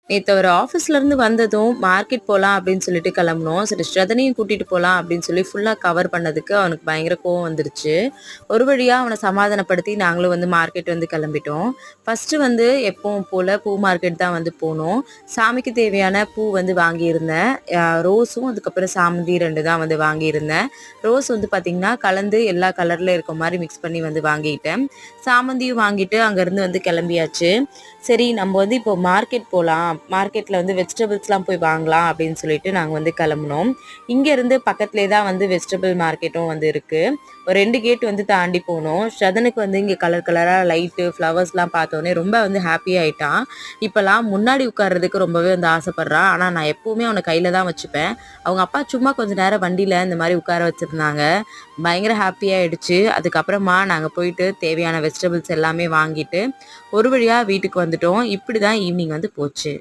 நேத்து அவரு ஆஃபீஸ்லேருந்து வந்ததும் மார்க்கெட் போலாம் அப்படின்னு சொல்லிட்டு கிளம்புனோம். சரி ஸ்ரதனையும் கூட்டிட்டு போலாம் அப்படின்னு சொல்லி ஃபுல்லா கவர் பண்ணதுக்கு அவனுக்கு பயங்கர கோவம் வந்துருச்சு. ஒரு வழியா அவன சமாதானப்படுத்தி நாங்களும் வந்து மார்க்கெட் வந்து கிளம்பிட்டோம். ஃபர்ஸ்ட்டு வந்து எப்பவும் போல பூ மார்க்கெட் தான் வந்து போனோம். சாமிக்கு தேவையான பூ வந்து வாங்கியிருந்தேன். ரோஸும் அதுக்கப்புறம் சாமந்தி 2 தான் வந்து வாங்கியிருந்தேன். ரோஸ் வந்து பார்த்திங்கன்னா கலந்து எல்லா கலர்ல இருக்க மாரி மிக்ஸ் பண்ணி வந்து வாங்கிட்டேன். சாமந்தியும் வாங்கிட்டு அங்கேருந்து வந்து கிளம்பியாச்சு. சரி நம்ம வந்து இப்போ மார்க்கெட் போலாம். மார்க்கெட்ல வந்து வெஜிடபிள்ஸ்லாம் போய் வாங்கலாம் அப்படின்னு சொல்லிட்டு நாங்க வந்து கிளம்புனோம். இங்கேருந்து பக்கத்திலே தான் வந்து வெஜிடபிள் மார்க்கெட்டும் வந்து இருக்கு. ஒரு 2 கேட் வந்து தாண்டி போனோம். ஷதனுக்கு வந்து இங்கே கலர் கலரா லைட்டு, ஃப்ளவர்ஸ்லாம் பார்த்தோனே ரொம்ப வந்து ஹாப்பி ஆயிட்டான். இப்போலாம் முன்னாடி உட்கார்றதுக்கு ரொம்பவே வந்து ஆசைப்படுறான். ஆனா நான் எப்பவுமே அவன கையில தான் வச்சுப்பேன். அவங்க அப்பா சும்மா கொஞ்ச நேரம் வண்டியில இந்த மாரி உட்கார வச்சிருந்தாங்க. பயங்கர ஹாப்பி ஆயிடுச்சு. அதுக்கப்புறமா நாங்க போயிட்டு தேவையான வெஜிடபிள்ஸ் எல்லாமே வாங்கிட்டு, ஒரு வழியா வீட்டுக்கு வந்துட்டோம். இப்படிதான் ஈவினிங் வந்து போச்சு.